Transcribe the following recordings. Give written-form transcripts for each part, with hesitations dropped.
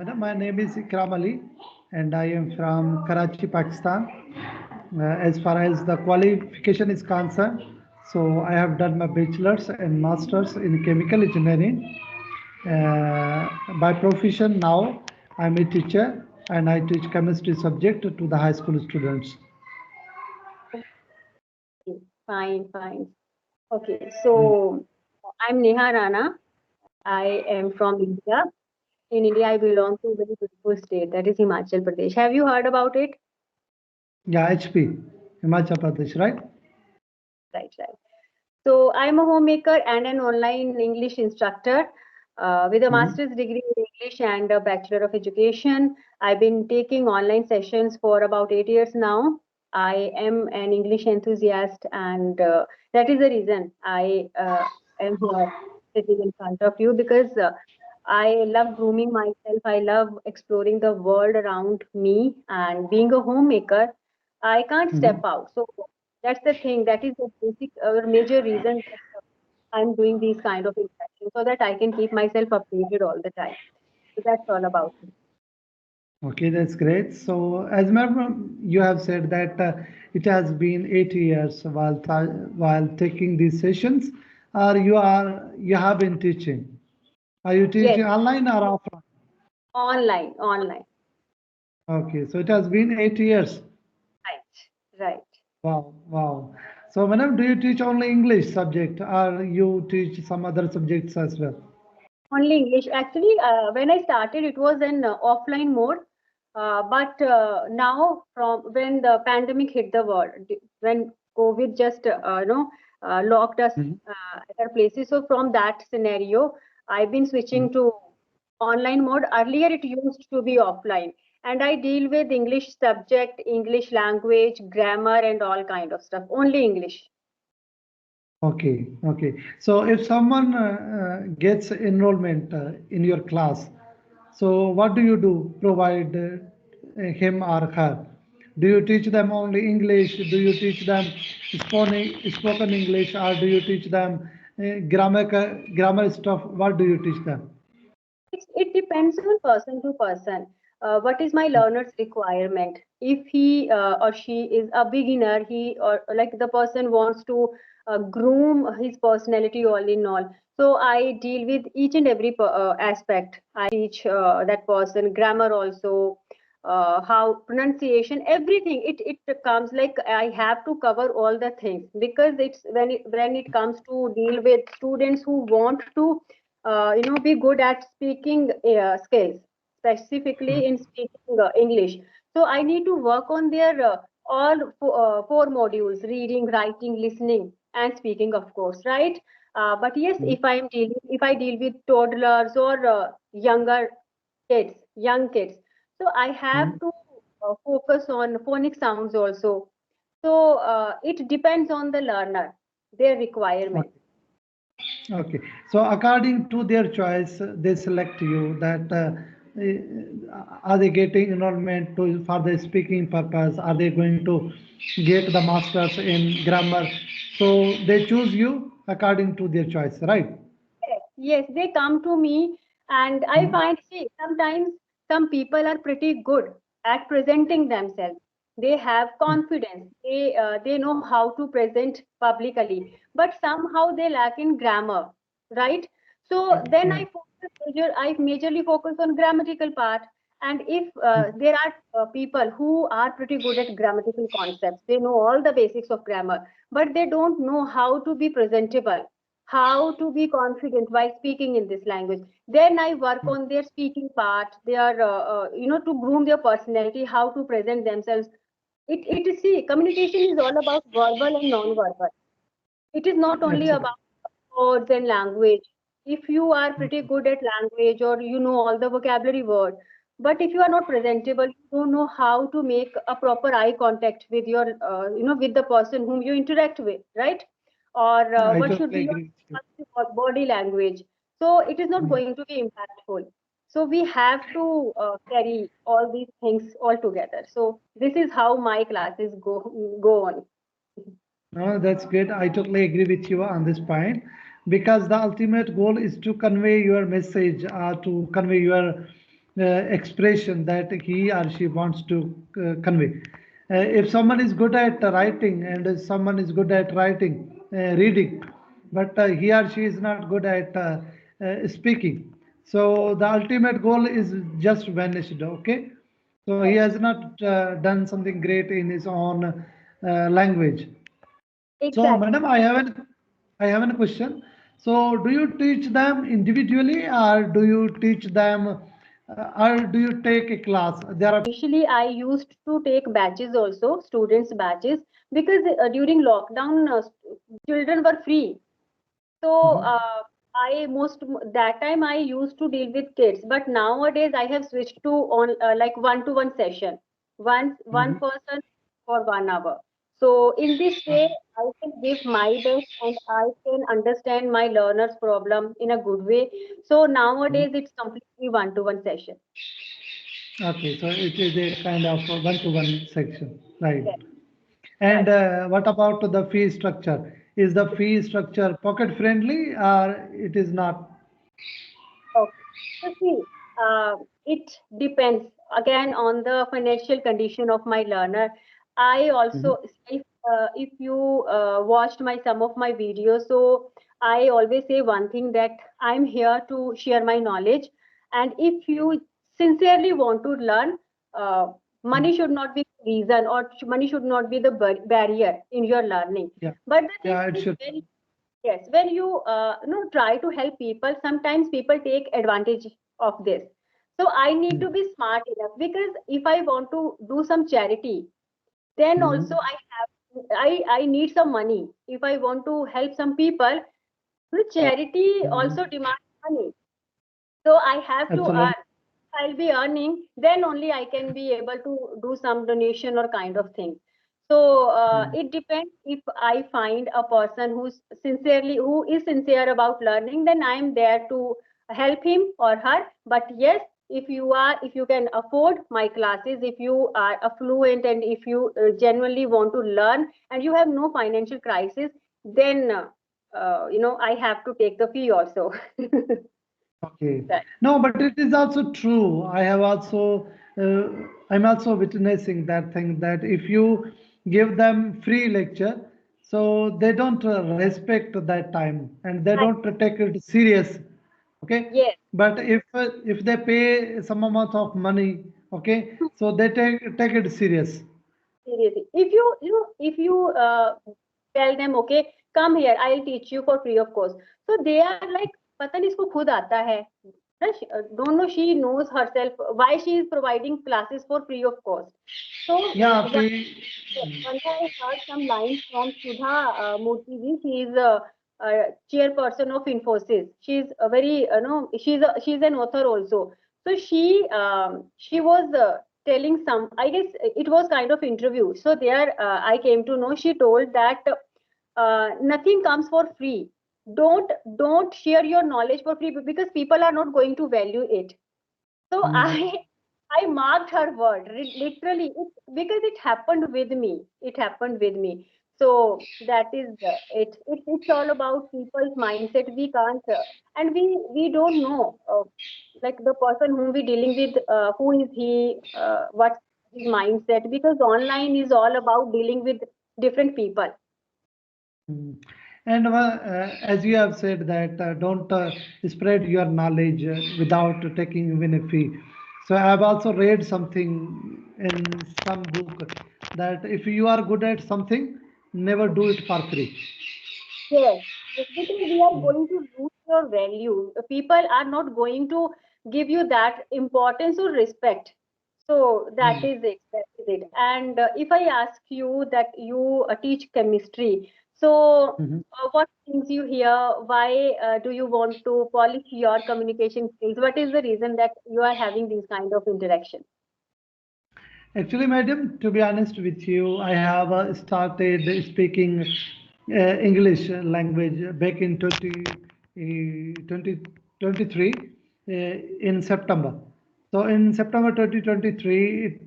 Madam, my name is Ikram Ali and I am from Karachi, Pakistan. As far as the qualification is concerned, so I have done my bachelor's and master's in chemical engineering. By profession now, I'm a teacher and I teach chemistry subject to the high school students. Okay, fine, fine. Okay, so I'm Neha Rana. I am from India. In India, I belong to a very beautiful state, that is Himachal Pradesh. Have you heard about it? Yeah, HP, Himachal Pradesh, right? Right, right. So I'm a homemaker and an online English instructor with a Mhm. master's degree in English and a bachelor of education. I've been taking online sessions for about 8 years now. I am an English enthusiast, and that is the reason I am here sitting in front of you because I love grooming myself. I love exploring the world around me, and being a homemaker, I can't step Mhm. out. So that's the thing. That is the basic or major reason that I'm doing these kind of interactions so that I can keep myself updated all the time. So that's all about it. Okay, that's great. So, as madam, you have said that it has been 8 years while taking these sessions, or you have been teaching. Are you Yes, teaching online or offline? online, online. Okay, so it has been 8 years. Right, right. Wow, wow. So, madam, do you teach only English subject, or you teach some other subjects as well? Only English. Actually, when I started, it was in offline mode. But now, from when the pandemic hit the world, when COVID just locked us Mhm. at our places, so from that scenario, I've been Mhm. switching to online mode. Earlier, it used to be offline, and I deal with English subject, English language, grammar, and all kind of stuff. Only English. Okay, okay. So if someone gets enrollment in your class, so what do you do? Provide him or her? Do you teach them only English? Do you teach them spoken English, or do you teach them grammar stuff? What do you teach them? It depends on person to person. What is my learner's requirement? If he or she is a beginner, he or like the person wants to groom his personality all in all. So I deal with each and every aspect. I teach that person grammar also, how pronunciation, everything. It comes like I have to cover all the things because it's when it comes to deal with students who want to be good at speaking skills, specifically in speaking English. So I need to work on their four modules: reading, writing, listening, and speaking, of course, right? But yes, Mhm. if I deal with toddlers or younger kids, young kids, so I have Mhm. to focus on phonic sounds also. So it depends on the learner, their requirement. Okay. Okay. So according to their choice, they select you that are they getting enrollment to for the speaking purpose? Are they going to get the masters in grammar? So they choose you according to their choice, right? Yes, yes, they come to me, and I Mhm. find, see, sometimes some people are pretty good at presenting themselves. They have confidence. They know how to present publicly, but somehow they lack in grammar, right? So then Yeah. I majorly focus on grammatical part. And if Mhm. there are people who are pretty good at grammatical concepts, they know all the basics of grammar, but they don't know how to be presentable, how to be confident while speaking in this language. Then I work on their speaking part, their to groom their personality, how to present themselves. It is, see, communication is all about verbal and non-verbal. It is not only Absolutely. about words and language. If you are pretty good at language or you know all the vocabulary word, but if you are not presentable, you don't know how to make a proper eye contact with your with the person whom you interact with, right? Or I what should totally be agree with you. your body language. So it is not Mhm. going to be impactful. So we have to carry all these things all together. So this is how my classes go on. No, that's great. I totally agree with you on this point because the ultimate goal is to convey your message, to convey your expression that he or she wants to convey. If someone is good at writing and someone is good at writing, reading, but he or she is not good at speaking, so the ultimate goal is just vanished. Okay, so he Yes, has not done something great in his own language. So, exactly. madam, I have a question. So, do you teach them individually, or do you teach them, or do you take a class? There are. Initially, I used to take batches also, students' batches, because during lockdown, children were free. So Mhm, I most that time I used to deal with kids, but nowadays I have switched to on like one-to-one session, one mhm. person for 1 hour. So in this way, I can give my best and I can understand my learner's problem in a good way. So Mhm. nowadays it's completely one-to-one session. Okay, so it is a kind of one-to-one section, right? Yes, And right. what about the fee structure? Is the fee structure pocket friendly, or it is not? Okay. So see, it depends again on the financial condition of my learner. I Mhm, also, if you watched my some of my videos, so I always say one thing that I'm here to share my knowledge, and if you sincerely want to learn, uh, mhm. money should not be the reason, or money should not be the barrier in your learning. Yeah, But the thing yeah, it is, should. yes, when you try to help people, sometimes people take advantage of this. So I need to Mhm, be smart enough because if I want to do some charity, then also mhm, I need some money. If I want to help some people, the charity mhm. also demands money. So I have to Absolutely. earn. I'll be earning, then only I can be able to do some donation or kind of thing. So Mhm. it depends. If I find a person who is sincere about learning, then I'm there to help him or her. But yes, if you can afford my classes, if you are affluent and if you genuinely want to learn and you have no financial crisis, then I have to take the fee also. Okay. Right. No, but it is also true. I'm also witnessing that thing that if you give them free lecture, so they don't respect that time and they Right. don't take it serious. Okay. Yes. But if they pay some amount of money, okay, so they take it serious. Seriously, if you tell them, okay, come here, I'll teach you for free of cost. So they are like, पता नहीं इसको खुद आता है. Don't know she knows herself why she is providing classes for free of cost. So Yeah, one day I heard some lines from Sudha Murthy ji. She is a chairperson of Infosys. She's a very, she's an author also. So she was telling some. I guess it was kind of interview. So there, I came to know. She told that nothing comes for free. Don't share your knowledge for free because people are not going to value it. So Mhm. I marked her word literally because it happened with me. It happened with me. So that is it's all about people's mindset. We can't and we don't know like the person whom we dealing with, who is he, what's his mindset, because online is all about dealing with different people. Mm. And as you have said that don't spread your knowledge without taking even a fee. So I have also read something in some book that if you are good at something, never do it for free. Yes, yes, because we are Mm. going to lose your value. People are not going to give you that importance or respect. So that Mm. is it. And if I ask you that you teach chemistry, so Mhm. what things you hear? Why do you want to polish your communication skills? What is the reason that you are having these kind of interaction? Actually, madam, to be honest with you, I have started speaking English language back in 2023 in September. So in September 2023,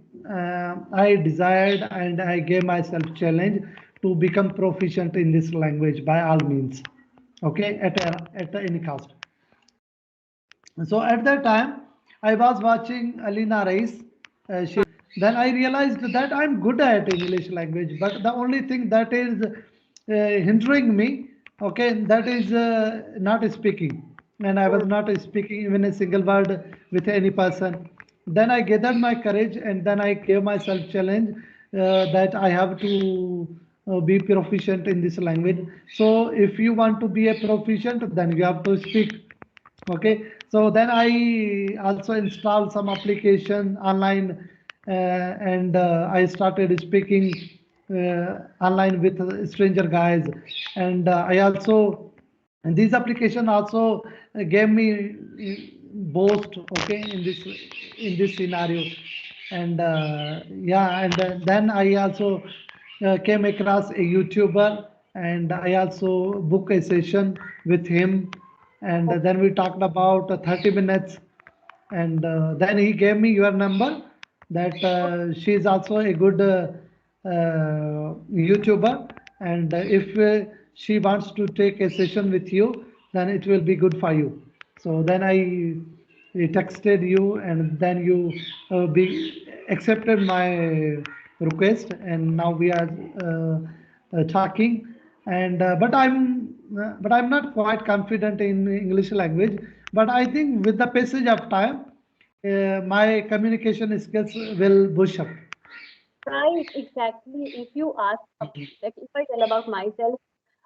I desired and I gave myself challenge to become proficient in this language by all means. Okay, at any cost. So at that time, I was watching Alina Reis. Then I realized that I'm good at English language, but the only thing that is hindering me, okay, that is not speaking. And I was Mm. not speaking even a single word with any person. Then I gathered my courage and then I gave myself challenge that I have to be proficient in this language. So if you want to be a proficient, then you have to speak. Okay, so then I also installed some application online and I started speaking online with stranger guys, and I also, and this application also gave me boost, okay, in this scenario. And yeah, and then I also came across a YouTuber, and I also booked a session with him, and then we talked about 30 minutes, and then he gave me your number, that she is also a good YouTuber, and if she wants to take a session with you, then it will be good for you. So then I texted you, and then you be accepted my request, and now we are talking. And but I'm not quite confident in English language. But I think with the passage of time, my communication skills will push up. Right, exactly. If you ask, like if I tell about myself,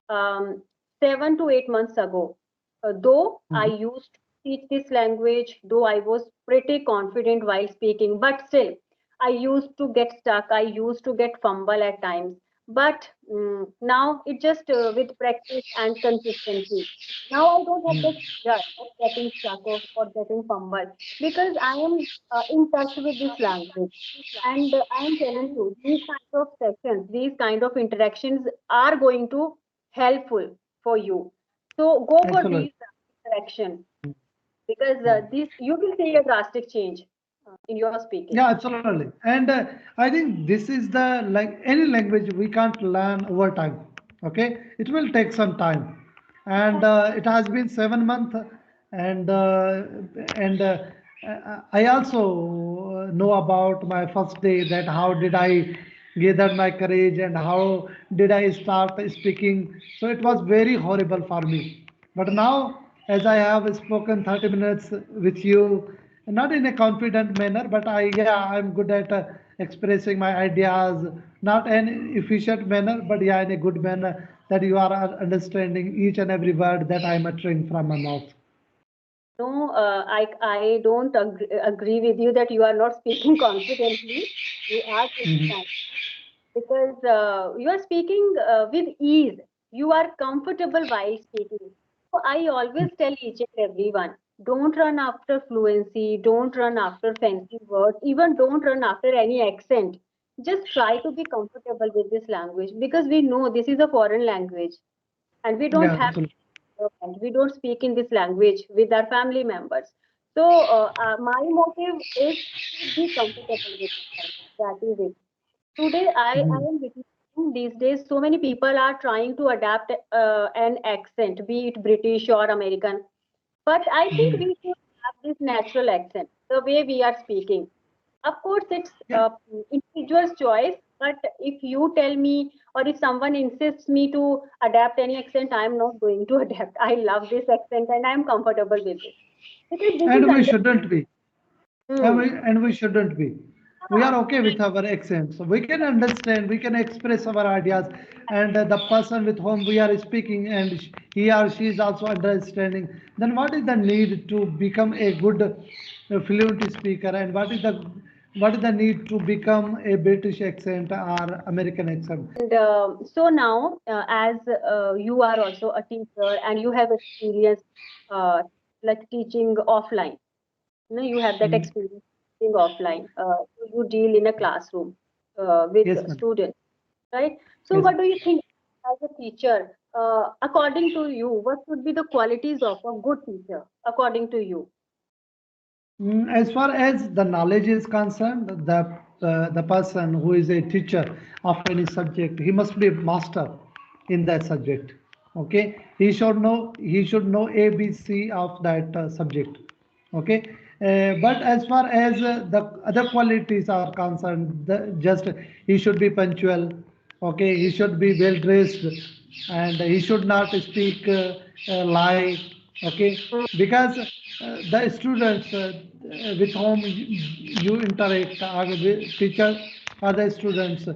um, 7 to 8 months ago, though I Mhm. used to teach this language, though I was pretty confident while speaking, but still, I used to get stuck. I used to get fumble at times. But now it just with practice and consistency. Now I don't have this fear of getting stuck or getting fumble because I am in touch with this language. And I am telling you, these kind of sessions, these kind of interactions are going to helpful for you. So go for Absolutely. these interactions because this you will see a drastic change in your speaking. Yeah, absolutely. And I think this is the, like any language we can't learn over time. Okay, it will take some time, and it has been 7 months, and I also know about my first day, that how did I gather my courage and how did I start speaking. So it was very horrible for me. But now, as I have spoken 30 minutes with you, not in a confident manner, but yeah, I'm good at expressing my ideas, not an efficient manner, but yeah, in a good manner, that you are understanding each and every word that I'm uttering from my mouth. No, I don't agree with you that you are not speaking confidently. You are speaking Mhm. confidently because you are speaking with ease. You are comfortable while speaking. So I always tell each and everyone, don't run after fluency, don't run after fancy words, even don't run after any accent. Just try to be comfortable with this language because we know this is a foreign language and we don't Yeah, have absolutely. and we don't speak in this language with our family members. So my motive is to be comfortable with this language. That is it. Today, I Mhm. am witnessing these days so many people are trying to adapt an accent, be it British or American. But I think Mhm. we should have this natural accent, the way we are speaking. Of course, it's Yeah. individual's choice. But if you tell me, or if someone insists me to adapt any accent, I'm not going to adapt. I love this accent and I'm comfortable with it because this is And we under. shouldn't be. Hmm. And we shouldn't be. We are okay with our accent. So we can understand, we can express our ideas, and the person with whom we are speaking, and he or she is also understanding. Then what is the need to become a good fluent speaker, and what is the need to become a British accent or American accent? And so now, as you are also a teacher and you have experience uh, like teaching offline, you have that Mhm. experience teaching offline. So you deal in a classroom with Yes, ma'am. students, right? So, Yes. what do you think as a teacher? According to you, what should be the qualities of a good teacher, according to you? As far as the knowledge is concerned, the person who is a teacher of any subject, he must be a master in that subject. Okay, he should know ABC of that subject. Okay, But as far as the other qualities are concerned, just he should be punctual, okay, he should be well dressed, and he should not speak lie, okay, because the students with whom you interact are the teacher or the students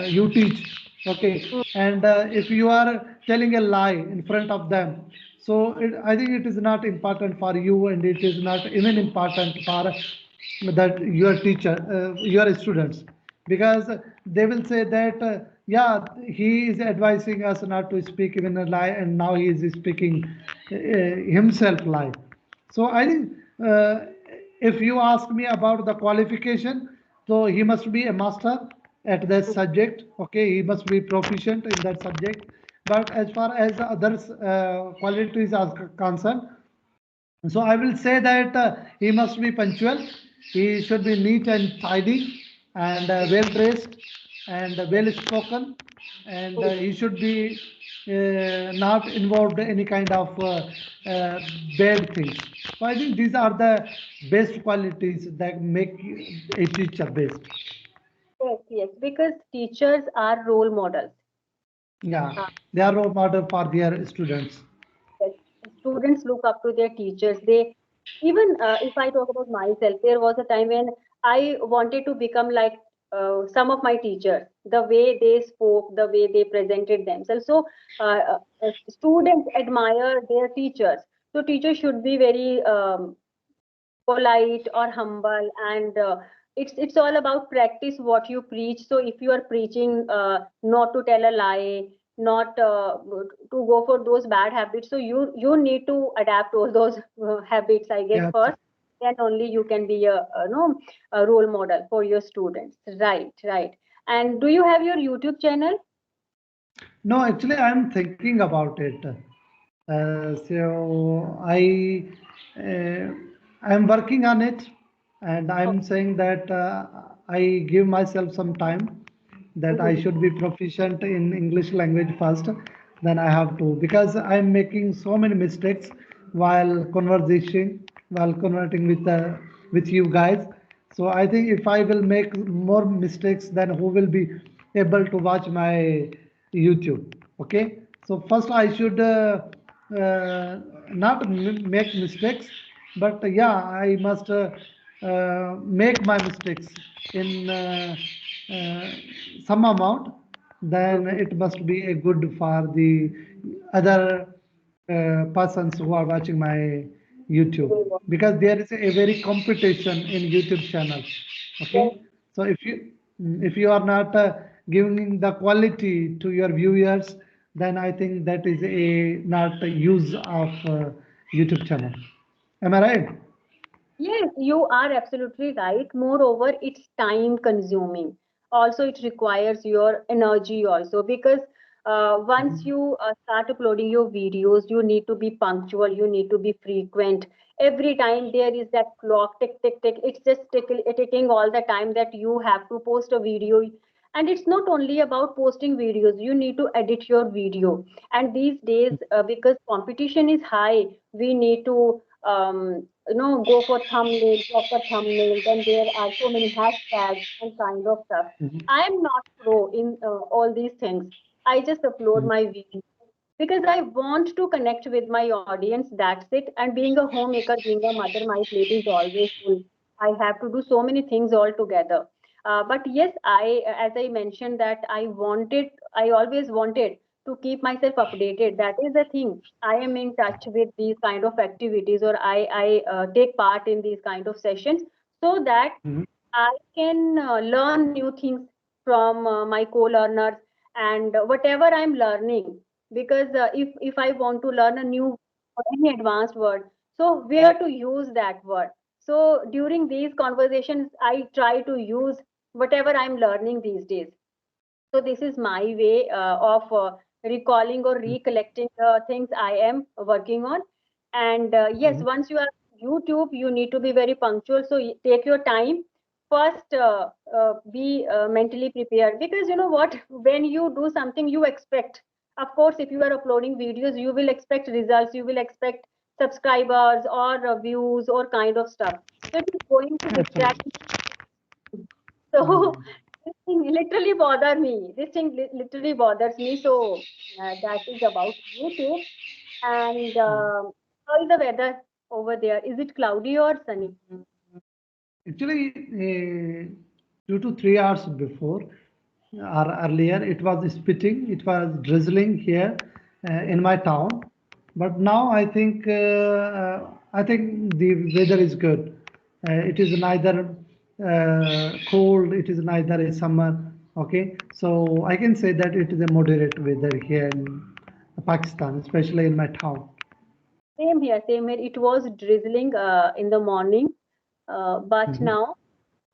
you teach, okay, and if you are telling a lie in front of them, so I think it is not important for you, and it is not even important for that your teacher, your students, because they will say that yeah, he is advising us not to speak even a lie, and now he is speaking himself lie. So I think if you ask me about the qualification, so he must be a master at that subject. Okay, he must be proficient in that subject. But as far as others qualities are concerned, so I will say that he must be punctual. He should be neat and tidy, and well dressed, and well spoken, and he should be not involved in any kind of uh, bad things. So I think these are the best qualities that make a teacher best. Yes, yes, because teachers are role models. Yeah, Uh, they are role model for their students. yes, students look up to their teachers. They even if I talk about myself, there was a time when I wanted to become like some of my teachers, the way they spoke, the way they presented themselves. So students admire their teachers. So teachers should be very polite or humble, and it's all about practice what you preach. So if you are preaching not to tell a lie, not to go for those bad habits, so you need to adapt all those habits, I guess, Yeah. first. Then only you can be a no a role model for your students. Right, right. And do you have your YouTube channel? No, actually, I'm thinking about it. So I'm working on it, and I'm saying that I give myself some time, that I Mhm. should be proficient in English language first. Then I have to, because I'm making so many mistakes while conversation, while converting with you guys. So I think if I will make more mistakes, then who will be able to watch my YouTube? Okay. So first I should not make mistakes, but yeah, I must make my mistakes in uh, some amount. Then Mhm. it must be a good for the other persons who are watching my YouTube, because there is a very competition in YouTube channel. Okay, so if you are not giving the quality to your viewers, then I think that is a not a use of YouTube channel. Am I right? Yes, you are absolutely right. Moreover, it's time consuming. Also, it requires your energy also, because once you start uploading your videos, you need to be punctual, you need to be frequent. Every time there is that clock tick, tick, tick, it's just ticking all the time that you have to post a video. And it's not only about posting videos, you need to edit your video. And these days, because competition is high, we need to go for thumbnail, proper thumbnail. Then there are so many hashtags and kind of stuff. Mhm. I am not pro in all these things. I just upload my video because I want to connect with my audience. That's it. And being a homemaker, being a mother, my plate is always full. I have to do so many things all together. But yes, as I mentioned, that I always wanted to keep myself updated. That is the thing. I am in touch with these kind of activities, or I take part in these kind of sessions, so that Mhm. I can learn new things from my co-learners, and whatever I'm learning. Because if I want to learn a new or any advanced word, so where to use that word? So during these conversations, I try to use whatever I'm learning these days. So this is my way of recalling or recollecting the things I am working on. And yes, Mhm. once you are YouTube, you need to be very punctual. So take your time. First, be mentally prepared, because you know what? When you do something, you expect. Of course, if you are uploading videos, you will expect results. You will expect subscribers or views or kind of stuff. So it is going to distract Absolutely. me. So Mm. this thing literally bother me. This thing literally bothers me. So that is about YouTube. And how is the weather over there? Is it cloudy or sunny? Actually, 2 to 3 hours before or earlier, it was spitting, it was drizzling here in my town. But now I think the weather is good. It is neither cold, it is neither a summer. Okay, so I can say that it is a moderate weather here in Pakistan, especially in my town. Same here, same here. It was drizzling in the morning, but Mhm. now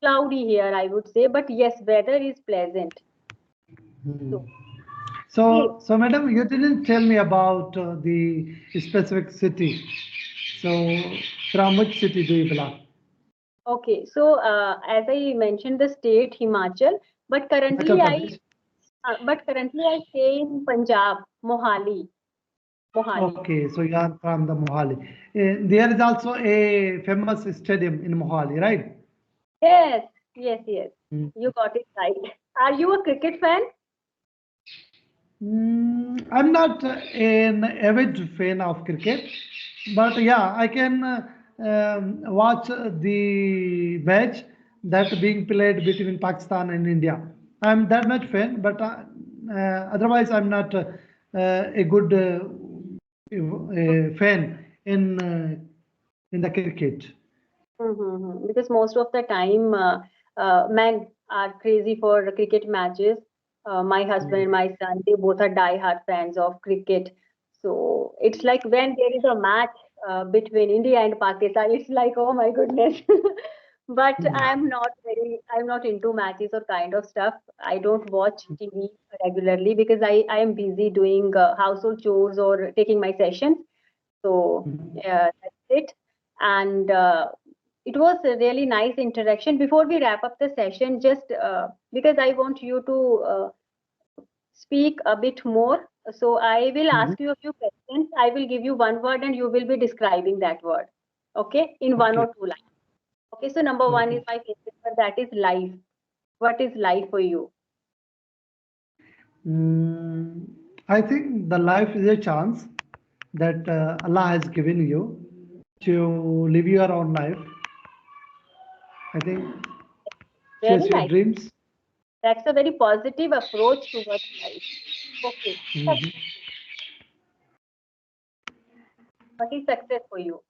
cloudy here, I would say. But yes, weather is pleasant. So, okay, So, madam, you didn't tell me about the specific city. So, from which city do you belong? okay. So, as I mentioned, the state Himachal, but Himachal currently Pradesh. I stay in Punjab, Mohali, Mohali. Okay, so you are from the Mohali. There is also a famous stadium in Mohali, right? Yes, yes, yes. Mm. You got it right. Are you a cricket fan? I'm not an avid fan of cricket, but yeah, I can watch the match that being played between Pakistan and India. I'm that much fan, but otherwise I'm not a good fan in the cricket. Mm-hmm. Because most of the time, men are crazy for cricket matches. My husband and my son, they both are die-hard fans of cricket. So it's like when there is a match between India and Pakistan, it's like, oh my goodness. But I'm not into matches or kind of stuff. I don't watch TV regularly because I am busy doing household chores or taking my sessions. So that's it. And it was a really nice interaction. Before we wrap up the session, just because I want you to speak a bit more, so I will Mhm. ask you a few questions. I will give you one word and you will be describing that word. Okay, in one Okay. or two lines. Okay, so number one is Okay. my favorite word, that is life. What is life for you? Mm, I think the life is a chance that Allah has given you to live your own life. I think Really chase your nice. dreams. That's a very positive approach towards life. Okay, Mhm. what is success for you?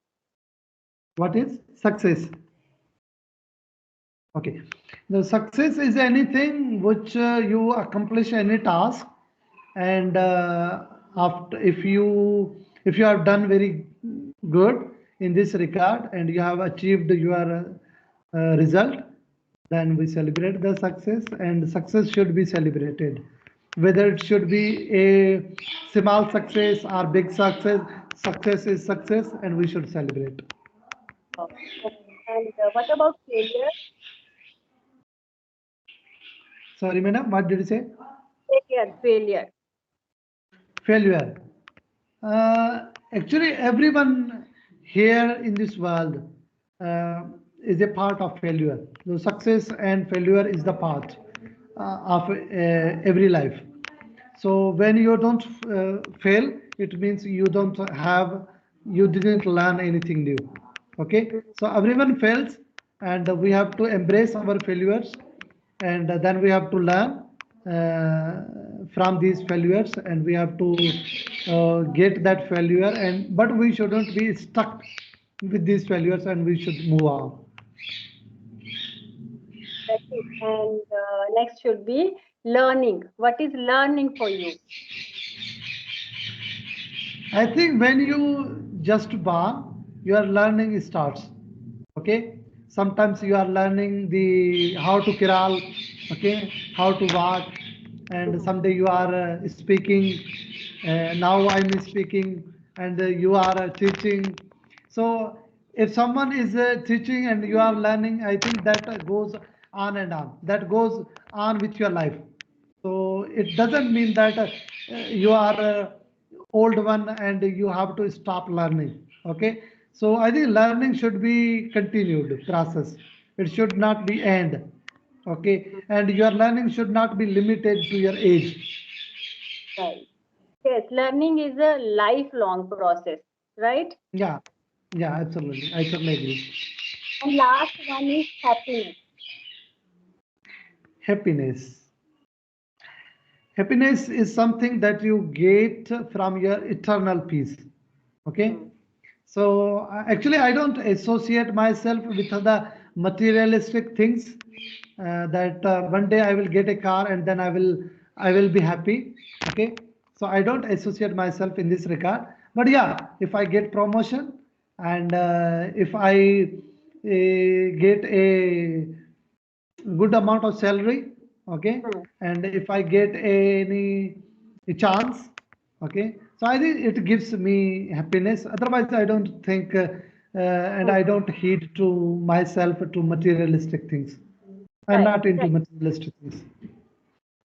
What is success? Okay. The success is anything which you accomplish any task, and after if you have done very good in this regard and you have achieved your result, then we celebrate the success, and success should be celebrated. Whether it should be a small success or big success, success is success, and we should celebrate. Okay. And what about failure? Sorry, madam, what did you say? Failure. Failure. Actually, everyone here in this world uh, is a part of failure. So success and failure is the part of every life. So when you don't fail, it means you didn't learn anything new. Okay, so everyone fails, and we have to embrace our failures, and then we have to learn from these failures, and we have to get that failure, and but we shouldn't be stuck with these failures, and we should move on. That's it. And next should be learning. What is learning for you? I think when you just born, your learning starts. Okay, sometimes you are learning the how to crawl, okay, how to walk, and Mhm. someday you are speaking. Now I'm speaking, and you are teaching. So if someone is teaching and you are learning, I think that goes on and on. That goes on with your life. So it doesn't mean that you are old one and you have to stop learning. Okay, so I think learning should be continued process. It should not be end. Okay, and your learning should not be limited to your age. Right. Yes, learning is a lifelong process, right? Yeah, yeah, absolutely. I totally agree. And last one is happiness. Happiness. Happiness is something that you get from your eternal peace. Okay. Hmm. So actually, I don't associate myself with the materialistic things. That one day I will get a car and then I will be happy. Okay. So I don't associate myself in this regard. But yeah, if I get promotion and if I get a good amount of salary, okay, Hmm. and if I get any chance, okay, so I think it gives me happiness. Otherwise I don't think and I Hmm. don't heed to myself to materialistic things. I'm Right, not into right. materialistic things.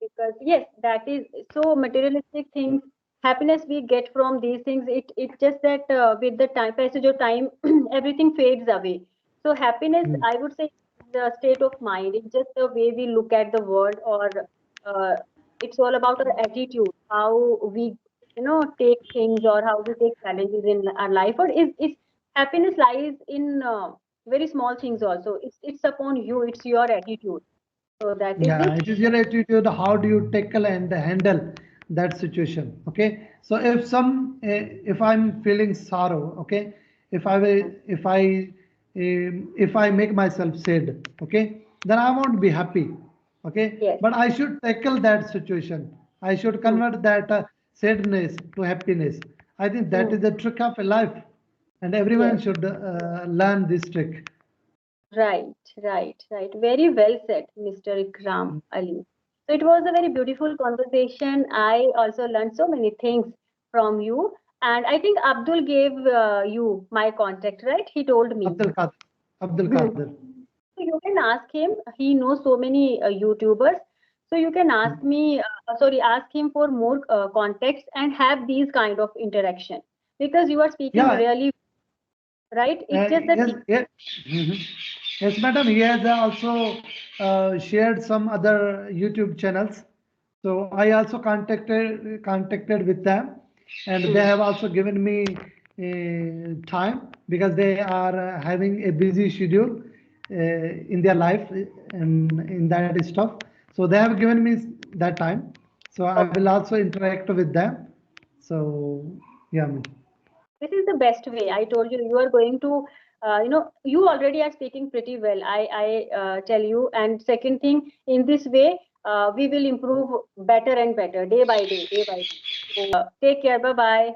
Because yes, that is so materialistic things. Happiness we get from these things. It's just that with the time passage of time, everything fades away. So happiness, Hmm. I would say, the state of mind. It's just the way we look at the world, or uh, it's all about our attitude, how we take things, or how we take challenges in our life. Or is happiness lies in very small things also. It's upon you. It's your attitude. So that is Yeah, it. it is your attitude. How do you tackle and handle that situation? Okay. So if I'm feeling sorrow, okay, if I make myself sad, okay, then I won't be happy. Okay. Yes. But I should tackle that situation. I should Hmm. convert that sadness to happiness. I think that Hmm. is the trick of a life, and everyone Yes. should learn this trick. Right. Right. Right. Very well said, Mr. Ikram Ali. So it was a very beautiful conversation. I also learned so many things from you. And I think Abdul gave you my contact, right? He told me. Abdul Qadir. Abdul Hmm. Qadir. So you can ask him. He knows so many YouTubers. So you can ask him for more contacts and have these kind of interaction because you are speaking Yeah. really right. It's just that Yes, yes, mhm. Yes, madam. He has also shared some other YouTube channels. So I also contacted with them, and they Hmm. have also given me time because they are having a busy schedule in their life in that stuff. So they have given me that time. So I will Okay. also interact with them. So yeah, ma'am. This is the best way. I told you, you are going to you already are speaking pretty well. I tell you. And second thing, in this way we will improve better and better day by day, day by day. So take care. Bye bye.